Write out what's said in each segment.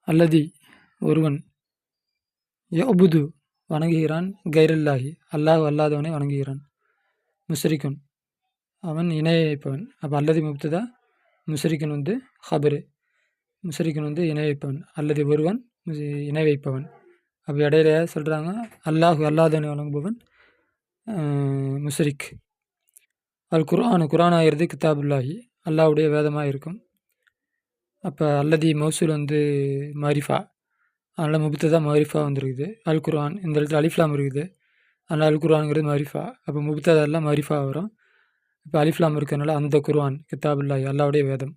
அல்லதி ஒருவன் யஅ்புது வணங்குகிறான், கைரல்லாஹி அல்லாஹ் அல்லாதவனை வணங்குகிறான். முஸ்ரிக்குன் அவன் இணை வைப்பவன். அப்போ அல்லதி முப்ததா, முஸ்ரிக்குன் வந்து ஹபரு. முஸ்ரிக்குன் வந்து இணை வைப்பவன், அல்லது ஒருவன் இணை வைப்பவன். அப்போ இடையில சொல்கிறாங்க அல்லாஹ் அல்லாதவனை வணங்குபவன் முஸ்ரிக். அல் குர்ஆன் ஆகிறது கிதாபுல்லாஹி அல்லாஹ்வுடைய வேதமாக இருக்கும். அப்போ அல்லதி மௌசூல் வந்து மாரிஃபா, அதனால் முப்ததா மாரிஃபா வந்துருக்குது. அல் குர்ஆன் இந்த இடத்துல அலிஃப்லாம் இருக்குது, அதனால் அல் குர்ஆனுங்கிறது மாரிஃபா. அப்போ முப்ததாலாம் மாரிஃபா வரும். இப்போ அலிஃப்லாம் இருக்கிறதுனால அந்த குர்ஆன் கிதாபுல்லாஹி அல்லாஹ்வுடைய வேதம்.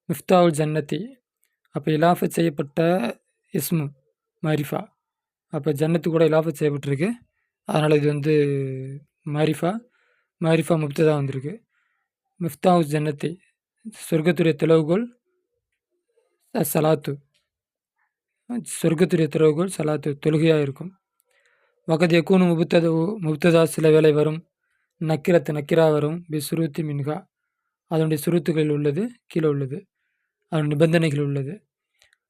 மிஃப்தாவுல் ஜன்னத்தி, அப்போ இலாஃபத் செய்யப்பட்ட இஸ்மு மாரிஃபா. அப்போ ஜன்னத்து கூட இலாஃபத் செய்யப்பட்டிருக்கு, அதனால் இது வந்து மாரிஃபா முப்ததா வந்திருக்கு. மிஃப்தாவுல் ஜன்னத்தி சொர்க்கத்துடைய திறவுகோல் சலாத்து, சொர்க்கத்துடைய திறவுகோல் சலாத்து தொழுகையாக இருக்கும். வகத் யக்கூனு முப்ததா சில வேளை வரும், நக்கிரா வரும், சுருத்தி மின்ஹா அதனுடைய சுருத்துகளில் உள்ளது, கீழே உள்ளது, அதனுடைய நிபந்தனைகள் உள்ளது.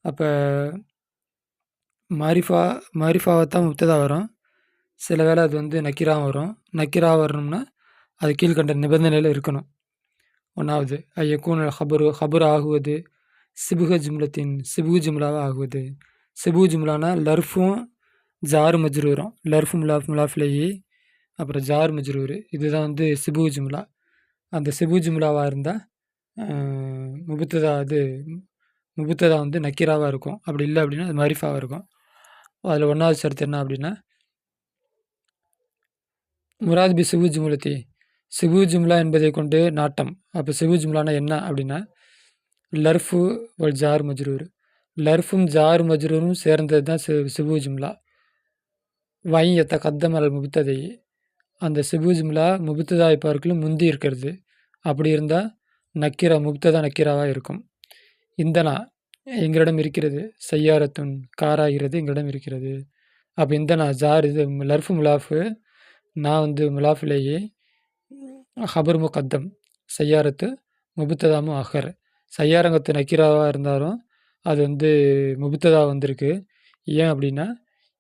அப்போ மாரிஃபாவைத்தான் முப்ததா வரும், சில வேளை அது வந்து நக்கிரா வரும். நக்கிரா வரணும்னா அது கீழ்கண்ட நிபந்தனையில் இருக்கணும். ஒன்றாவது ஐயக்கூன் ஹபர் ஆகுவது, சிபுக ஜும்லத்தின் சிபு ஜும்லாவாக ஆகுவது. சிபு ஜும்லானா லர்ஃபும் ஜார் மஜ்ரூரும், லர்ஃபு முலாஃப்லேயி அப்புறம் ஜார் மஜ்ரூர், இதுதான் வந்து சிபு ஜும்லா. அந்த சிபு ஜும்லாவாக இருந்தால் முபுத்ததா வந்து நக்கீராவாக இருக்கும். அப்படி இல்லை அப்படின்னா அது மாரிஃபாவாக இருக்கும். அதில் ஒன்றாவது ஷரத்து என்ன அப்படின்னா முராத் பி சிபு ஜும்லத்தி, சிபு ஜும்லா என்பதை கொண்டு நாட்டம். அப்போ சிபு ஜும்லானா என்ன அப்படின்னா லர்ஃபு ஒரு ஜார் மஜ்ரூர், லர்ஃபும் ஜார் மஜ்ரூரும் சேர்ந்தது தான் சிபு ஜும்லா. வையத்த கத்தம் அல் முபுத்ததை, அந்த சிபு ஜும்லா முபுத்ததாய் பார்க்கலும் முந்தி இருக்கிறது. அப்படி இருந்தால் நக்கிரா முபுத்ததா நக்கிராவாக இருக்கும். இந்தனா எங்களிடம் இருக்கிறது, சையாரத்துன் காராகிறது எங்களிடம் இருக்கிறது. அப்போ இந்தனா ஜார் இது லர்ஃபு முலாஃபு, நான் வந்து முலாஃபிலேயே ஹபர் முகத்தம், சையாரத்து முபுத்ததாமு அஹர். சையாரங்கத்து நக்கிராவாக இருந்தாலும் அது வந்து முபுத்ததா வந்திருக்கு. ஏன் அப்படின்னா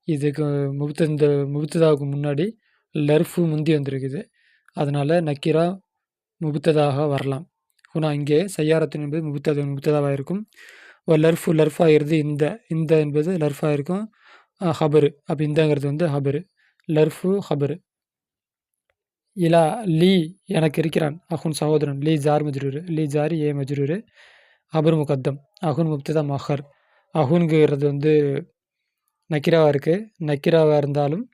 இதுக்கு இந்த முபுத்ததாவுக்கு முன்னாடி லர்ஃபு முந்தி வந்திருக்குது, அதனால் நக்கிரா முபுத்ததாக வரலாம். ஆனால் இங்கே சையாரத்தின் என்பது முபுத்ததாவாக இருக்கும். ஒரு லர்ஃபாகிறது இந்த என்பது லர்ஃபாக இருக்கும் ஹபரு. அப்போ இந்தங்கிறது வந்து ஹபரு, லர்ஃபு ஹபரு. இலா லீ எனக்கு இருக்கிறான், அஹுன் சகோதரன், லீ ஜார் மஜ்ரூர், லீ ஜாரி ஏ மஜ்ரூர், ஹபர் முகத்தம், அஹுன் முப்ததா மஹர். அஹுன்கிறது வந்து நக்கிராவாக இருக்குது, நக்கிராவாக இருந்தாலும்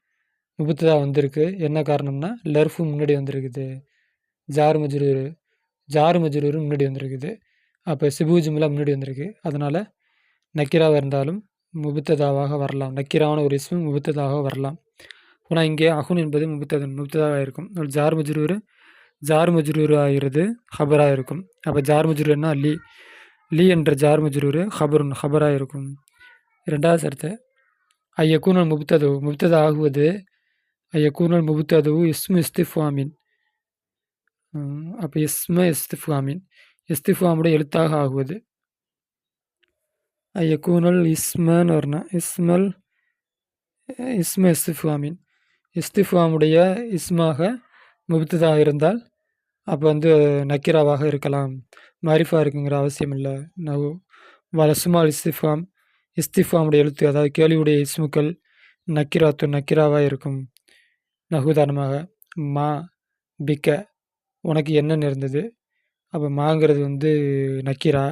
முபுத்ததா வந்திருக்கு. என்ன காரணம்னா லர்ஃபு முன்னாடி வந்திருக்குது, ஜார் மஜ்ரூர் முன்னாடி வந்திருக்குது. அப்போ சிபு ஜும்லா முன்னாடி வந்திருக்கு, அதனால் நக்கிராவாக இருந்தாலும் முபுத்ததாவாக வரலாம், நக்கிராவான ஒரு இஸ்மு முபுத்ததாக வரலாம். ஆனால் இங்கே அஹுன் என்பது முபுத்ததாக இருக்கும். ஜார் மஜ்ரூர் ஆகிறது ஹபராக இருக்கும். அப்போ ஜார் மஜ்ரூர்னா லீ என்ற ஜார் மஜ்ரூர் ஹபராக இருக்கும். ரெண்டாவது சரத்து ஐயக்கூனல் முபுத்ததா ஆகுவது, ஐயக்கூனல் முபுத்தது இஸ்மு இஸ்திஃபாமின். அப்போ இஸ்திஃபாமுடைய எழுத்தாக ஆகுவது. ஐயக்கூனல் இஸ்மன்னு வரணும், இஸ்ம இஸ்திஃபாமின், இஸ்திஃபாமுடைய இஸ்மாக முபுத்ததாக இருந்தால் அப்போ வந்து நக்கிராவாக இருக்கலாம், மாரிஃபா இருக்குங்கிற அவசியம் இல்லை. வலசுமால் இஸ்திஃபாமுடைய எழுத்து, அதாவது கேள்வியுடைய இஸ்முக்கள் நக்கிராவாக இருக்கும். உதாரணமாக மா பிக்க, உனக்கு என்ன நேர்ந்தது. அப்போ மாங்கிறது வந்து நக்கிரா,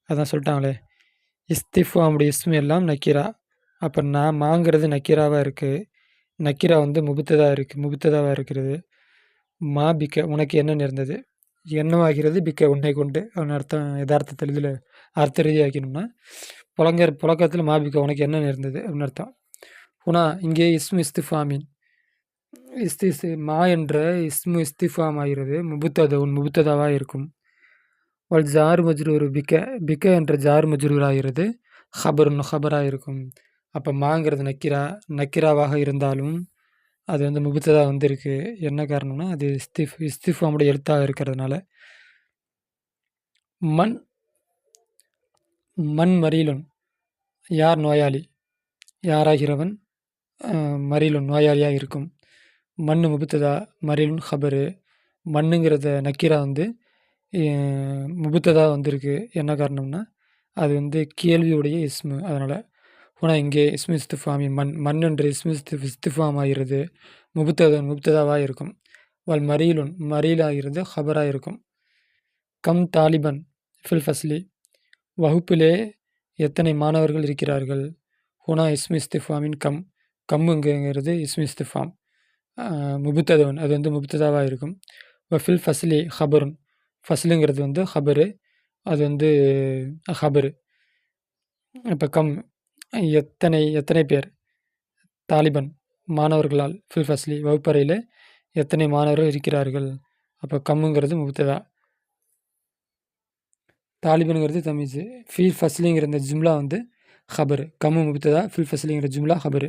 அதான் சொல்லிட்டாங்களே இஸ்திஃபாமுடைய இஸ்மு எல்லாம் நக்கிரா. அப்போ நான் மாங்கிறது நக்கிராவாக இருக்குது, நக்கிரா வந்து முபுத்ததாவாக இருக்கிறது. மா பிக்க உனக்கு என்ன நேர்ந்தது, என்னவாகிறது பிக்க உன்னை கொண்டு. அவன் அர்த்தம் யதார்த்தத்தில் இதில் அர்த்த ரீதியாக்கணும்னா புழக்கத்தில் மா பிக்க உனக்கு என்ன நேர்ந்தது அப்படின்னு அர்த்தம். ஆனால் இங்கே இஸ்மு இஸ்திஃபாமின் மா என்ற இஸ்மு இஸ்திஃபாம் ஆகிறது முபுத்ததாவாக இருக்கும். ஜார் மஜ்ரூர் பிக்க என்ற ஜார் மஜ்ரூர் ஆகிறது ஹபராக இருக்கும். அப்போ மாங்கிறது நக்கிராவாக இருந்தாலும் அது வந்து முபுத்ததா வந்திருக்கு. என்ன காரணம்னா அது இஸ்திஃபாமுடைய எழுத்தாக இருக்கிறதுனால. மண் மரீலுன், யார் நோயாளி? யாராகிறவன் மரீலுன் நோயாளியாக இருக்கும். மண்ணு முபுத்ததா, மரீலுன் ஹபரு. மண்ணுங்கிறத நக்கீரா வந்து முபுத்ததா வந்திருக்கு. என்ன காரணம்னா, அது வந்து கேள்வியுடைய இஸ்மு. அதனால. ஹுனா இங்கே இஸ்மு இஸ்திஃபாமி மண் என்ற இஸ்மு இஸ்திஃபாம் ஆகிறது. முபுத்ததாவா இருக்கும். மரீலுன் மரீல் ஆகிறது ஹபரா இருக்கும். கம் தாலிபன் ஃபில் ஃபஸ்லி. வகுப்பிலே எத்தனை மாணவர்கள் இருக்கிறார்கள்? ஹுனா இஸ்மு இஸ்திஃபாமின் கம்முங்கிறது இஸ்மு இஸ்திஃபாம். முபுத்ததவன் அது வந்து முபுத்ததாவா இருக்கும். ஃபில் ஃபஸ்லி ஹபருன். ஃபஸ்லுங்கிறது வந்து ஹபரு. அது வந்து ஹபரு. இப்போ எத்தனை பேர்? தாலிபன் மாணவர்களால் ஃபில் ஃபஸ்லி வகுப்பறையில் எத்தனை மாணவர்கள் இருக்கிறார்கள்? அப்போ கம்முங்கிறது முபுத்ததா. தாலிபனுங்கிறது தமீஸு. ஃபில் ஃபஸ்லிங்கிற இந்த ஜும்லா வந்து ஹபரு. கம்மு முபுத்ததா, ஃபில் ஃபஸ்லிங்கிற ஜும்லா ஹபரு.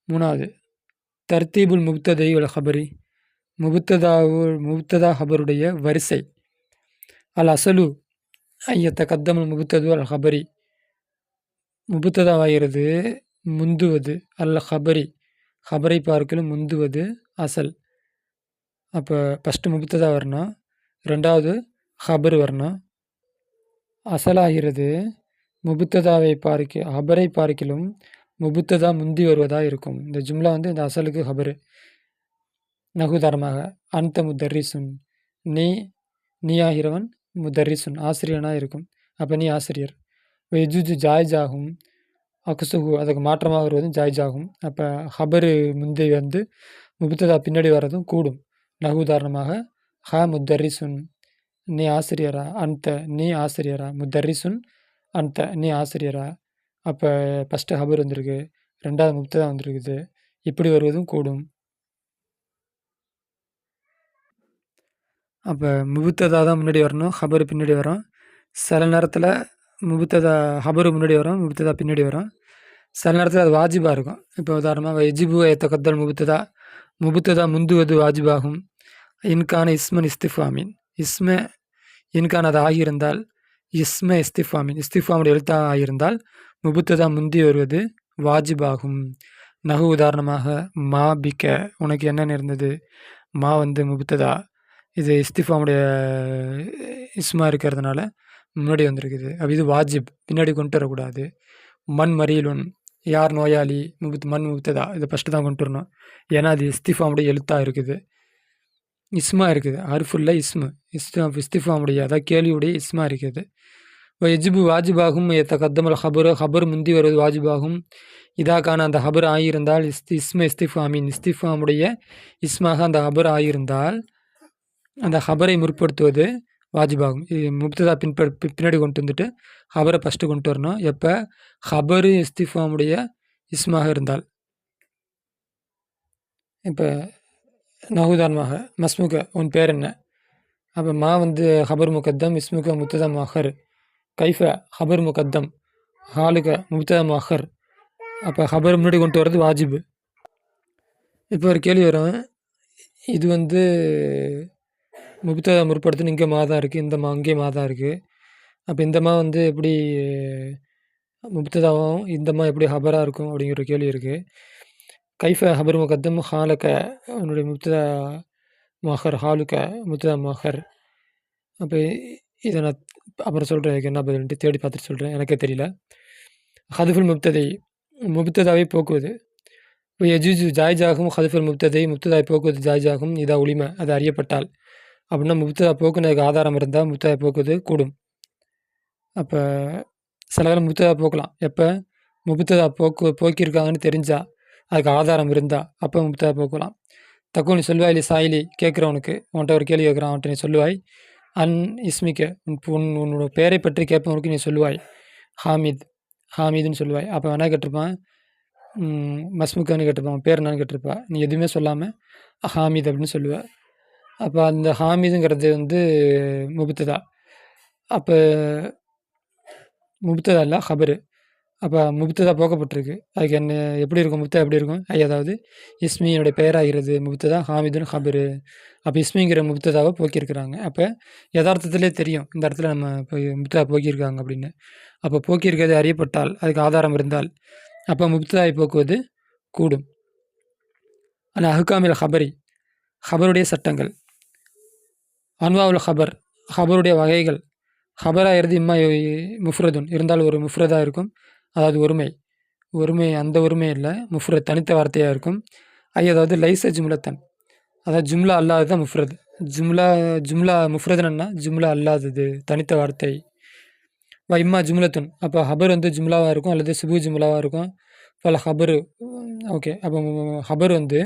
3வது தர்தீபுல் முபுத்ததை உல் ஹபரி. முபுத்ததா ஹபருடைய வரிசை. அல் அசலு ஐயத்த கத்தமுல் முபுத்தது அல் ஹபரி. முபுத்ததாவாகிறது முந்துவது. அல் ஹபரி ஹபரை பார்க்கலும் முந்துவது அசல். அப்போ ஃபஸ்ட்டு முபுத்ததா வரணும், 2வது ஹபர் வரணும். அசலாகிறது ஹபரை பார்க்கிலும் முபுத்ததா முந்தி வருவதாக இருக்கும். இந்த ஜும்லா வந்து இந்த அசலுக்கு ஹபரு. நகுதாரமாக அந்த முத்தர்ரிசுன். நீ ஆகிறவன் முத்தர்ரிசுன் ஆசிரியனாக இருக்கும். அப்போ நீ ஆசிரியர். வெஜுஜு ஜாய்ஜாகும் அக்சுகு அதுக்கு மாற்றமாக வருவது ஜாய்ஜாகும். அப்போ ஹபரு முந்தி வந்து முபுத்ததா பின்னாடி வர்றதும் கூடும். உதாரணமாக முத்தர்ரிசுன் நீ ஆசிரியரா, நீ ஆசிரியரா, முத்தர்ரிசுன் நீ ஆசிரியரா. அப்போ ஃபஸ்ட்டு ஹபர் வந்திருக்கு, 2வது முபுத்ததா வந்திருக்குது. இப்படி வருவதும் கூடும். அப்போ முபுத்ததா தான் முன்னாடி வரணும், ஹபரு பின்னாடி வரும். சில நேரத்தில் ஹபரு முன்னாடி வரும், முபுத்ததா பின்னாடி வரும். சில நேரத்தில் அது வாஜிபாக இருக்கும். இப்போ உதாரணமாக எஜிபு ஏத்தகத்தல் முபுத்ததா முந்துவது வாஜிபாகும். இன்கான இஸ்மன் இஸ்திஃபாமின். இன்கான அது ஆகியிருந்தால் இஸ்திஃபாமுடைய எழுத்தாக ஆகியிருந்தால் முபுத்ததா முந்தி வருவது வாஜிபாகும். உதாரணமாக மா பிக்க உனக்கு என்ன நேர்ந்தது. மா வந்து முபுத்ததா, இது இஸ்திஃபாமுடைய இஸ்மா இருக்கிறதுனால முன்னாடி வந்திருக்குது. அப்போ இது வாஜிப், பின்னாடி கொண்டு வரக்கூடாது. மண் மரீலுன் யார் நோயாளி, மண் முபுத்ததா, இதை ஃபஸ்ட்டு தான் கொண்டு வரணும். ஏன்னா அது இஸ்திஃபாமுடைய எழுத்தாக இருக்குது, இஸ்மா இருக்குது. ஹர்ஃபுல்ல இஸ்திஃபாமுடைய அதாவது கேள்வியுடைய இஸ்மா இருக்குது. எஜிபு வாஜிபாகும் கத்தமல் ஹபர் முந்தி வருவது வாஜிபாகும். இதாக்கான அந்த ஹபர் ஆகியிருந்தால் இஸ்திஃபாமுடைய இஸ்மாக அந்த ஹபர் ஆகியிருந்தால் அந்த ஹபரை முற்படுத்துவது வாஜிபாகும். முப்ததா பின்னாடி கொண்டு வந்துட்டு ஹபரை ஃபஸ்ட்டு கொண்டு வரணும். எப்போ ஹபரு இஸ்திஃபாமுடைய இஸ்மாக இருந்தால். இப்போ உதாரணமாக மஸ்முக உன் பேர் என்ன. அப்போ மா வந்து ஹபர் முகத்தம், இஸ்முக முப்ததா முஅக்கர். கைஃப ஹபர் முகத்தம், ஹாலுக முப்ததா முஅக்கர். அப்போ ஹபர் முன்னாடி கொண்டு வர்றது வாஜிபு. இப்போ ஒரு கேள்வி வரும், இது வந்து முப்ததா முற்படுத்துன்னு இங்கே மா தான் இருக்குது, இந்த மா இங்கே மா தான் இருக்குது. அப்போ இந்த மா வந்து எப்படி முப்ததாவும் இந்த மா எப்படி ஹபராக இருக்கும் அப்படிங்கிற ஒரு கேள்வி இருக்குது. கைஃப ஹபர் முகத்தம் ஹாலக்க அவனுடைய முப்ததா முஅக்கர், ஹாலுக்க முப்ததா முஅக்கர். அப்போ இதை நான் அப்புறம் சொல்கிறேன், எனக்கு என்ன பதில்ன்ட்டு தேடி பார்த்துட்டு சொல்கிறேன், எனக்கே தெரியல. ஹதுஃபுல் முப்ததாவை போக்குவது. இப்போ எஜூஜு ஜாய்ஜாகும் ஹதுஃபுல் முப்ததாவை போக்குவது ஜாய்ஜாகும். இதா உளிமை அது அறியப்பட்டால். அப்படின்னா முப்ததா போக்குனதுக்கு ஆதாரம் இருந்தால் முப்ததா போக்குவது கூடும். அப்போ சில பேர் முப்ததா போக்கலாம். எப்போ முப்ததா போக்கியிருக்காங்கன்னு தெரிஞ்சால், அதுக்கு ஆதாரம் இருந்தால் அப்போ முப்ததா போக்கலாம். தக்குனி சொல்லுவாய் இல்லை சாயிலி, கேட்குறவனுக்கு உன்கிட்ட ஒரு கேள்வி கேட்குறான், அவன்கிட்ட நீ சொல்லுவாய் அன் இஸ்மிக்க உன்னோட பேரை பற்றி கேட்பவனுக்கு நீ சொல்லுவாய் ஹாமிதுன்னு சொல்லுவாய். அப்போ வேணா கேட்டிருப்பான் மஸ்முக்கான்னு கேட்டிருப்பான், பேர் என்னான்னு கேட்டிருப்பா. நீ எதுவுமே சொல்லாமல் ஹாமித் அப்படின்னு சொல்லுவேன். அப்போ அந்த ஹாமிதுங்கிறது வந்து முபுத்ததா. அப்போ முபுத்ததா இல்லை ஹபரு. அப்போ முப்ததா போக்கப்பட்டிருக்கு. அதுக்கு என்ன எப்படி இருக்கும்? முப்ததா எப்படி இருக்கும்? அதாவது இஸ்மி என்னுடைய பெயராகிறது முப்ததா, ஹாமிதுன் ஹபரு. அப்போ இஸ்மிங்கிற முப்ததாவ போக்கியிருக்கிறாங்க. அப்போ எதார்த்தத்திலே தெரியும். இந்த இடத்துல நம்ம இப்போ முப்ததா போக்கியிருக்காங்க அப்படின்னு. அப்போ போக்கியிருக்கிறது அறியப்பட்டால், அதுக்கு ஆதாரம் இருந்தால், அப்போ முப்ததாவை போக்குவது கூடும். ஆனால் அஹ்காமில் ஹபரி, ஹபருடைய சட்டங்கள். அன்வாவுல் ஹபர், ஹபருடைய வகைகள். ஹபராகிறது இம்மா முஃப்ரதுன் இருந்தால் ஒரு முஃப்ரதாக இருக்கும். அதாவது ஒருமை. ஒருமை அந்த ஒருமை இல்லை, முஃப்ரத் தனித்த வார்த்தையாக இருக்கும். அதாவது லைச ஜும்லத்தன், அதாவது ஜும்லா அல்லாதது தான் முஃப்ரத். ஜும்லா ஜும்லா முஃப்ரதுன்னா ஜும்லா அல்லாதது தனித்த வார்த்தை. இம்மா ஜும்லத்துன், அப்போ ஹபர் வந்து ஜும்லாவாக இருக்கும் அல்லது சுபு ஜும்லாவாக இருக்கும். பல ஹபரு. ஓகே, அப்போ ஹபர் வந்து